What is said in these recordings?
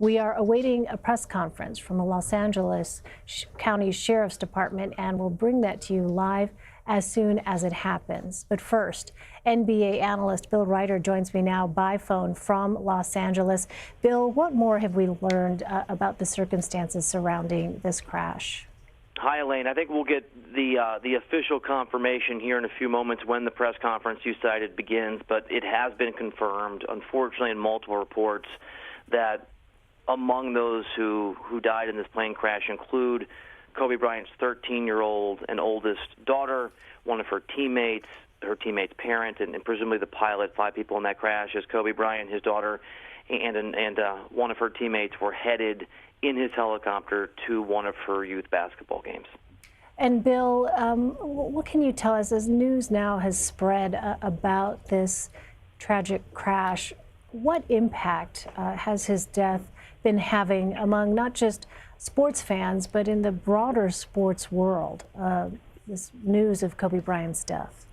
We are awaiting a press conference from the Los Angeles County Sheriff's Department, and we'll bring that to you live as soon as it happens. But first, NBA analyst Bill Reiter joins me now by phone from Los Angeles. Bill, what more have we learned about the circumstances surrounding this crash? Hi, Elaine. I think we'll get the official confirmation here in a few moments when the press conference you cited begins, but it has been confirmed, unfortunately, in multiple reports that among those who died in this plane crash include Kobe Bryant's 13-year-old and oldest daughter, one of her teammates parent, and presumably the pilot. 5 people in that crash as Kobe Bryant, his daughter, and one of her teammates were headed in his helicopter to one of her youth basketball games. And Bill, what can you tell us as news now has spread about this tragic crash? What impact has his death been having among not just sports fans, but in the broader sports world, this news of Kobe Bryant's death?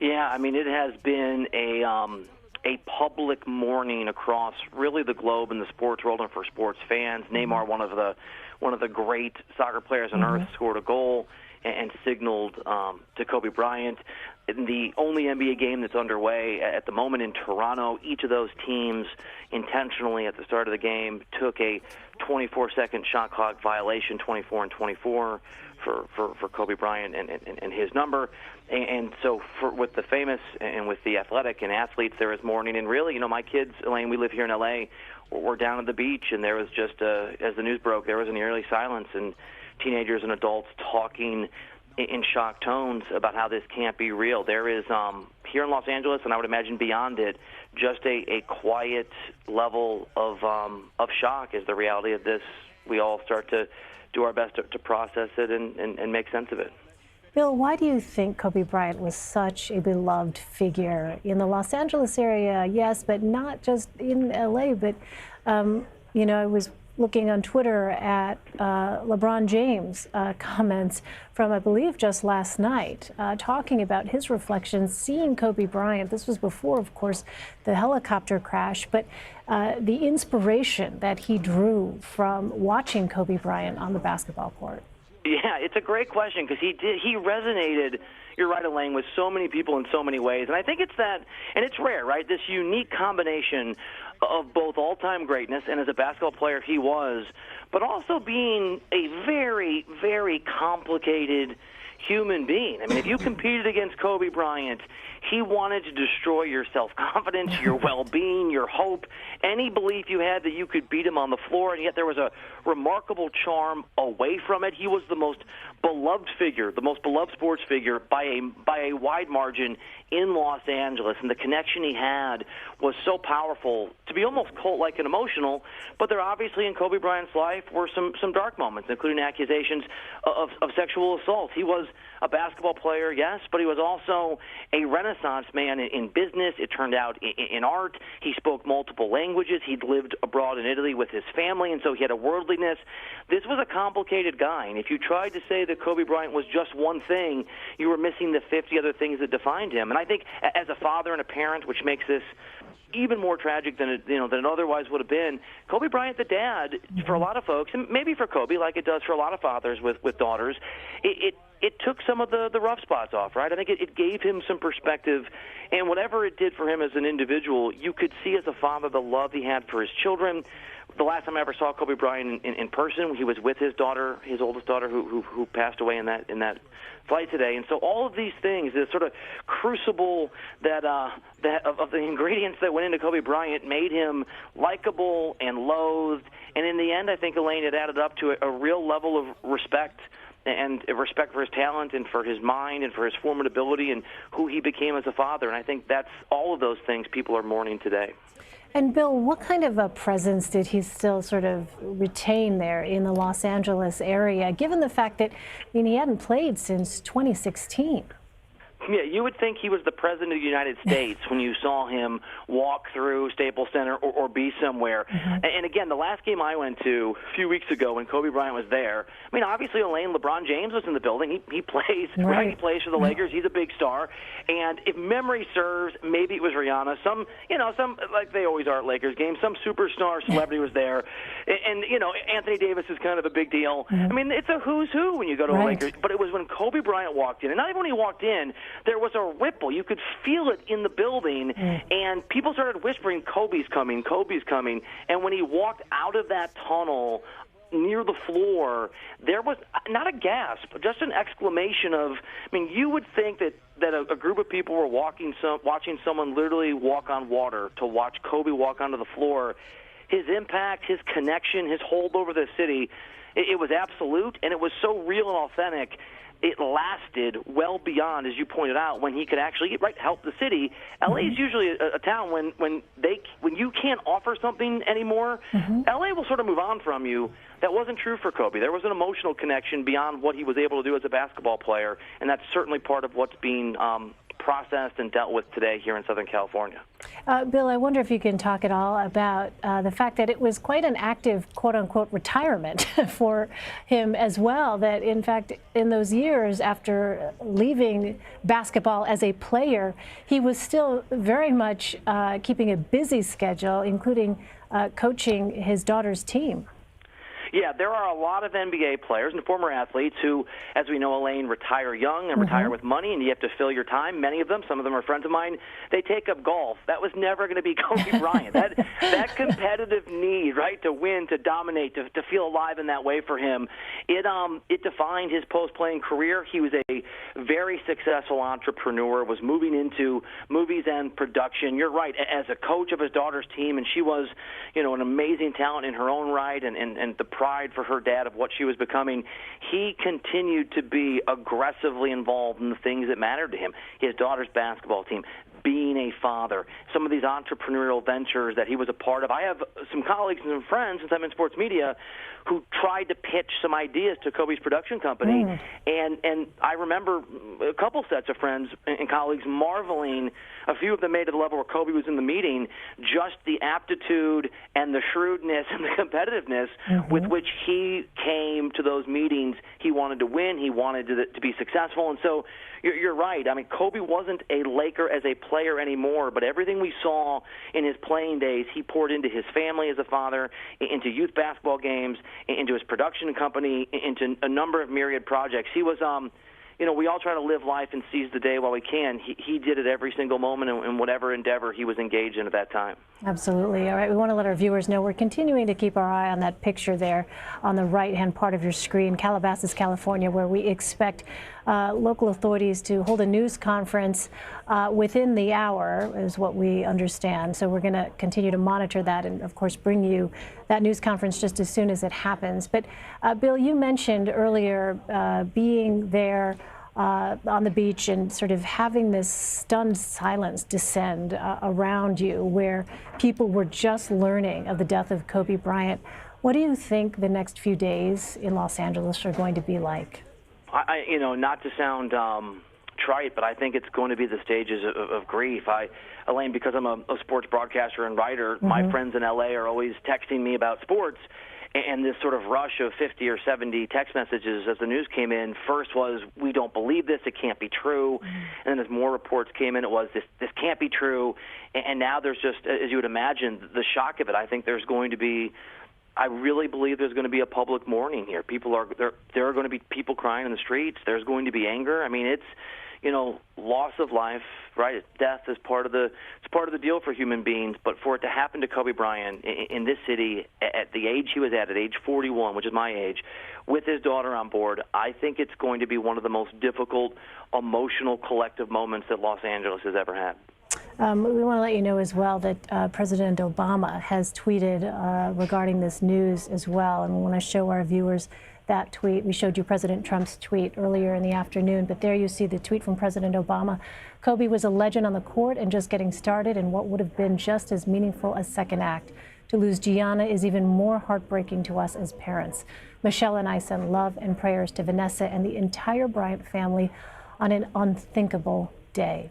Yeah, I mean, it has been a public mourning across really the globe in the sports world and for sports fans. Neymar, one of the great soccer players on earth, scored a goal and signaled to Kobe Bryant. In the only NBA game that's underway at the moment in Toronto, each of those teams intentionally at the start of the game took a 24-second shot clock violation, 24 and 24 for Kobe Bryant and his number. And so with the famous and with the athletic and athletes, there is mourning. And really, you know, my kids, Elaine, we live here in L.A., we're down at the beach, and there was just, as the news broke, there was an eerie silence, and teenagers and adults talking in shocked tones about how this can't be real. There is, here in Los Angeles, and I would imagine beyond it, just a quiet level of shock as the reality of this. We all start to do our best to process it and make sense of it. Bill, why do you think Kobe Bryant was such a beloved figure in the Los Angeles area? Yes, but not just in LA, but, you know, I was looking on Twitter at LeBron James' comments from, I believe, just last night, talking about his reflections, seeing Kobe Bryant. This was before, of course, the helicopter crash, but the inspiration that he drew from watching Kobe Bryant on the basketball court. Yeah, it's a great question because he resonated, you're right, Elaine, with so many people in so many ways. And I think it's that, and it's rare, right, this unique combination of both all-time greatness, and as a basketball player he was, but also being a very, very complicated human being. I mean, if you competed against Kobe Bryant, he wanted to destroy your self-confidence, your well-being, your hope, any belief you had that you could beat him on the floor, and yet there was a remarkable charm away from it. He was the most beloved figure, the most beloved sports figure by a wide margin in Los Angeles, and the connection he had was so powerful to be almost cult-like and emotional, but there obviously in Kobe Bryant's life were some dark moments, including accusations of sexual assault. He was a basketball player, yes, but he was also a Renaissance man in business. It turned out in art. He spoke multiple languages. He'd lived abroad in Italy with his family, and so he had a worldliness. This was a complicated guy, and if you tried to say that Kobe Bryant was just one thing, you were missing the 50 other things that defined him. And I think as a father and a parent, which makes this even more tragic than it otherwise would have been, Kobe Bryant, the dad, for a lot of folks, and maybe for Kobe, like it does for a lot of fathers with daughters, it took some of the rough spots off, right? I think it gave him some perspective, and whatever it did for him as an individual, you could see as a father the love he had for his children. The last time I ever saw Kobe Bryant in person, he was with his daughter, his oldest daughter, who passed away in that flight today. And so all of these things, this sort of crucible that of the ingredients that went into Kobe Bryant made him likable and loathed. And in the end, I think, Elaine, it added up to a real level of respect, and respect for his talent and for his mind and for his formidability and who he became as a father. And I think that's all of those things people are mourning today. And Bill, what kind of a presence did he still sort of retain there in the Los Angeles area, given the fact that, I mean, he hadn't played since 2016? Yeah, you would think he was the president of the United States when you saw him walk through Staples Center or be somewhere. And again, the last game I went to a few weeks ago when Kobe Bryant was there, I mean, obviously, Elaine, LeBron James was in the building. He plays, right? He plays for the Lakers. He's a big star. And if memory serves, maybe it was Rihanna. Some, like they always are at Lakers games, some superstar celebrity was there. and Anthony Davis is kind of a big deal. I mean, it's a who's who when you go to a Lakers. But it was when Kobe Bryant walked in, and not even when he walked in, there was a ripple. You could feel it in the building, and people started whispering, "Kobe's coming, Kobe's coming." And when he walked out of that tunnel near the floor, there was not a gasp, just an exclamation of, I mean, you would think that a group of people were watching someone literally walk on water to watch Kobe walk onto the floor. His impact, his connection, his hold over the city, it was absolute, and it was so real and authentic. It lasted well beyond, as you pointed out, when he could actually help the city. LA is usually a town when you can't offer something anymore, LA will sort of move on from you. That wasn't true for Kobe. There was an emotional connection beyond what he was able to do as a basketball player, and that's certainly part of what's being processed and dealt with today here in Southern California. Bill, I wonder if you can talk at all about the fact that it was quite an active, quote-unquote, retirement for him as well, that, in fact, in those years after leaving basketball as a player, he was still very much keeping a busy schedule, including coaching his daughter's team. Yeah, there are a lot of NBA players and former athletes who, as we know, Elaine, retire young and retire with money, and you have to fill your time. Many of them, some of them are friends of mine, they take up golf. That was never going to be Kobe Bryant. That competitive need, right, to win, to dominate, to feel alive in that way for him, it defined his post-playing career. He was a very successful entrepreneur, was moving into movies and production. You're right, as a coach of his daughter's team, and she was, an amazing talent in her own right, and the pride for her dad of what she was becoming. He continued to be aggressively involved in the things that mattered to him. His daughter's basketball team, being a father, some of these entrepreneurial ventures that he was a part of. I have some colleagues and some friends, since I'm in sports media, who tried to pitch some ideas to Kobe's production company. And I remember a couple sets of friends and colleagues marveling. A few of them made it to the level where Kobe was in the meeting, just the aptitude and the shrewdness and the competitiveness with which he came to those meetings. He wanted to win. He wanted to be successful. And so you're right. I mean, Kobe wasn't a Laker as a player anymore, but everything we saw in his playing days, he poured into his family as a father, into youth basketball games, into his production company, into a number of myriad projects. He was, we all try to live life and seize the day while we can. He did it every single moment in whatever endeavor he was engaged in at that time. Absolutely. All right, we want to let our viewers know we're continuing to keep our eye on that picture there on the right-hand part of your screen, Calabasas, California, where we expect local authorities to hold a news conference within the hour, is what we understand. So we're going to continue to monitor that and, of course, bring you that news conference just as soon as it happens. But, Bill, you mentioned earlier being there on the beach and sort of having this stunned silence descend around you, where people were just learning of the death of Kobe Bryant. What do you think the next few days in Los Angeles are going to be like? Not to sound trite, but I think it's going to be the stages of grief. Elaine, because I'm a sports broadcaster and writer, my friends in L.A. are always texting me about sports. And this sort of rush of 50 or 70 text messages as the news came in, first was, we don't believe this, it can't be true. And then as more reports came in, it was, this can't be true. And now there's just, as you would imagine, the shock of it. I think there's going to be, I really believe there's going to be a public mourning here. There are going to be people crying in the streets. There's going to be anger. I mean, it's, loss of life, right? Death is part of the deal for human beings. But for it to happen to Kobe Bryant in this city at the age he was at age 41, which is my age, with his daughter on board, I think it's going to be one of the most difficult, emotional, collective moments that Los Angeles has ever had. We want to let you know as well that President Obama has tweeted regarding this news as well, and we want to show our viewers that tweet. We showed you President Trump's tweet earlier in the afternoon, but there you see the tweet from President Obama. Kobe was a legend on the court and just getting started in what would have been just as meaningful a second act. To lose Gianna is even more heartbreaking to us as parents. Michelle and I send love and prayers to Vanessa and the entire Bryant family on an unthinkable day.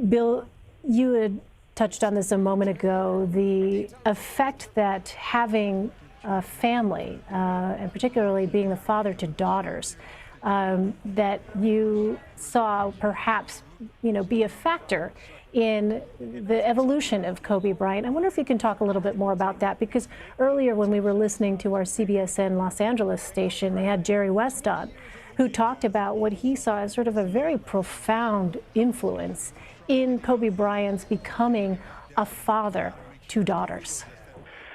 Bill, you had touched on this a moment ago, the effect that having a family, and particularly being the father to daughters, that you saw perhaps, be a factor in the evolution of Kobe Bryant. I wonder if you can talk a little bit more about that, because earlier when we were listening to our CBSN Los Angeles station, they had Jerry West on, who talked about what he saw as sort of a very profound influence in Kobe Bryant's becoming a father to daughters.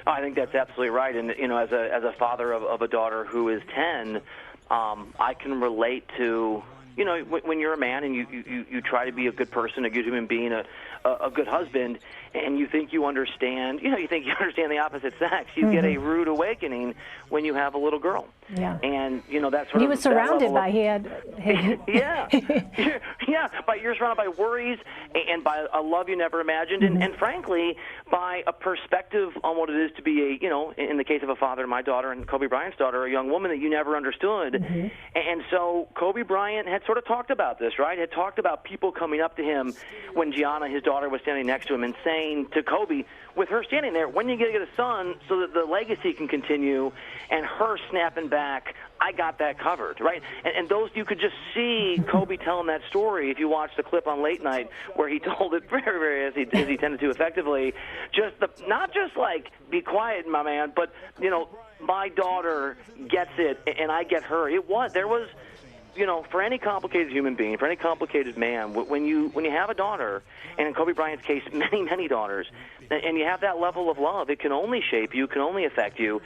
I think that's absolutely right. And, as a father of a daughter who is 10, I can relate to, when you're a man and you try to be a good person, a good human being, a good husband, and you think you understand, you think you understand the opposite sex, you get a rude awakening when you have a little girl. Yeah. And, that sort of... He was surrounded by, yeah. But you're surrounded by worries and by a love you never imagined, and frankly, by a perspective on what it is to be in the case of a father, my daughter, and Kobe Bryant's daughter, a young woman that you never understood. And so Kobe Bryant had sort of talked about this, right? Had talked about people coming up to him when Gianna, his daughter, was standing next to him and saying to Kobe, with her standing there, when are you going to get a son so that the legacy can continue, and her snapping back, I got that covered, right? And those, you could just see Kobe telling that story if you watch the clip on late night where he told it very, very, as he tended to effectively, not just like, be quiet, my man, but, my daughter gets it and I get her. There was, for any complicated human being, for any complicated man, when you have a daughter, and in Kobe Bryant's case, many, many daughters, and you have that level of love, it can only shape you, can only affect you.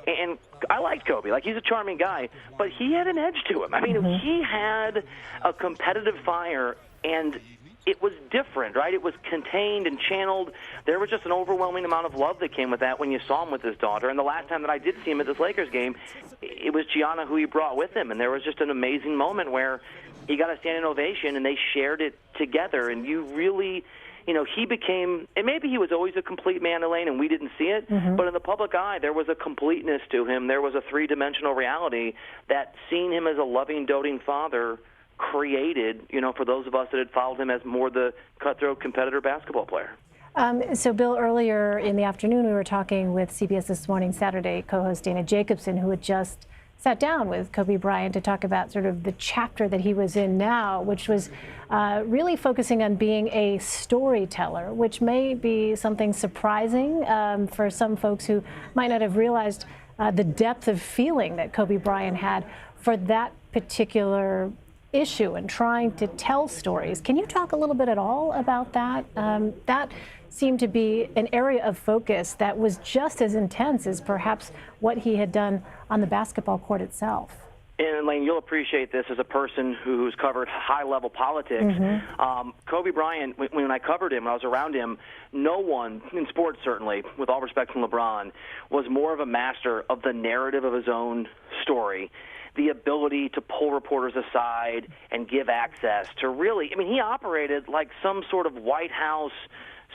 And I liked Kobe. Like, he's a charming guy, but he had an edge to him. I mean, he had a competitive fire, and it was different, right? It was contained and channeled. There was just an overwhelming amount of love that came with that when you saw him with his daughter. And the last time that I did see him at this Lakers game, it was Gianna who he brought with him. And there was just an amazing moment where he got a standing ovation, and they shared it together. And you really, he became, and maybe he was always a complete man, Elaine, and we didn't see it, but in the public eye, there was a completeness to him. There was a three-dimensional reality that seeing him as a loving, doting father created, for those of us that had followed him as more the cutthroat competitor basketball player. So, Bill, earlier in the afternoon, we were talking with CBS This Morning Saturday co-host Dana Jacobson, who had just sat down with Kobe Bryant to talk about sort of the chapter that he was in now, which was really focusing on being a storyteller, which may be something surprising for some folks who might not have realized the depth of feeling that Kobe Bryant had for that particular issue and trying to tell stories. Can you talk a little bit at all about that? That seemed to be an area of focus that was just as intense as perhaps what he had done on the basketball court itself. And Elaine, you'll appreciate this as a person who's covered high-level politics. Kobe Bryant, when I covered him, when I was around him, no one, in sports certainly, with all respect from LeBron, was more of a master of the narrative of his own story. The ability to pull reporters aside and give access to really, he operated like some sort of White House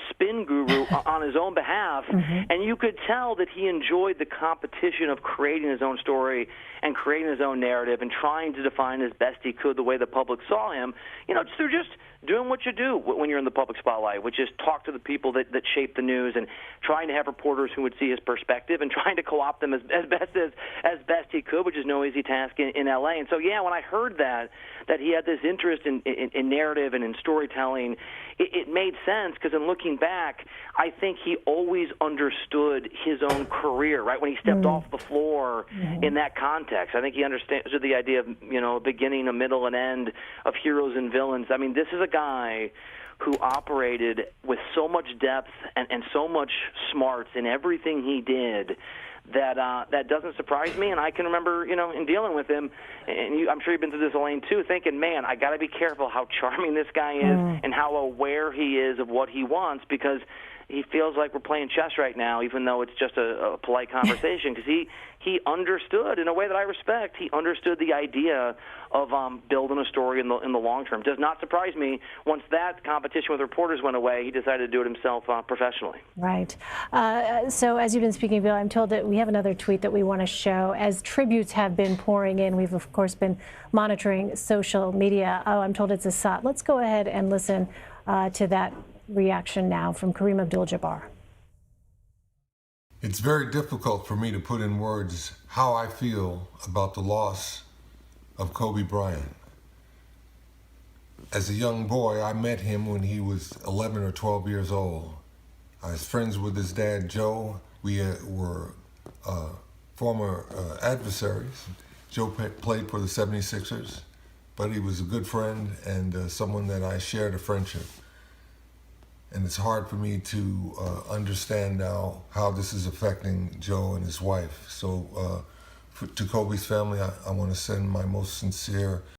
spin guru on his own behalf, and you could tell that he enjoyed the competition of creating his own story and creating his own narrative and trying to define as best he could the way the public saw him, through just doing what you do when you're in the public spotlight, which is talk to the people that shape the news and trying to have reporters who would see his perspective and trying to co-opt them as best he could, which is no easy task in L.A. And so, when I heard that he had this interest in narrative and in storytelling, it made sense, because in looking back, I think he always understood his own career, right? When he stepped off the floor in that context, I think he understood the idea of, beginning, a middle, and end of heroes and villains. This is a guy who operated with so much depth and so much smarts in everything he did that doesn't surprise me. And I can remember, in dealing with him, and I'm sure you've been through this, Elaine, too, thinking, man, I got to be careful how charming this guy is and how aware he is of what he wants, because he feels like we're playing chess right now, even though it's just a polite conversation, because he understood, in a way that I respect, he understood the idea of building a story in the long term. Does not surprise me. Once that competition with reporters went away, he decided to do it himself professionally. Right. So as you've been speaking, Bill, I'm told that we have another tweet that we want to show. As tributes have been pouring in, we've, of course, been monitoring social media. Oh, I'm told it's a SOT. Let's go ahead and listen to that reaction now from Kareem Abdul-Jabbar. It's very difficult for me to put in words how I feel about the loss of Kobe Bryant. As a young boy, I met him when he was 11 or 12 years old. I was friends with his dad, Joe. We were former adversaries. Joe played for the 76ers, but he was a good friend and someone that I shared a friendship. And it's hard for me to understand now how this is affecting Joe and his wife. So to Kobe's family, I want to send my most sincere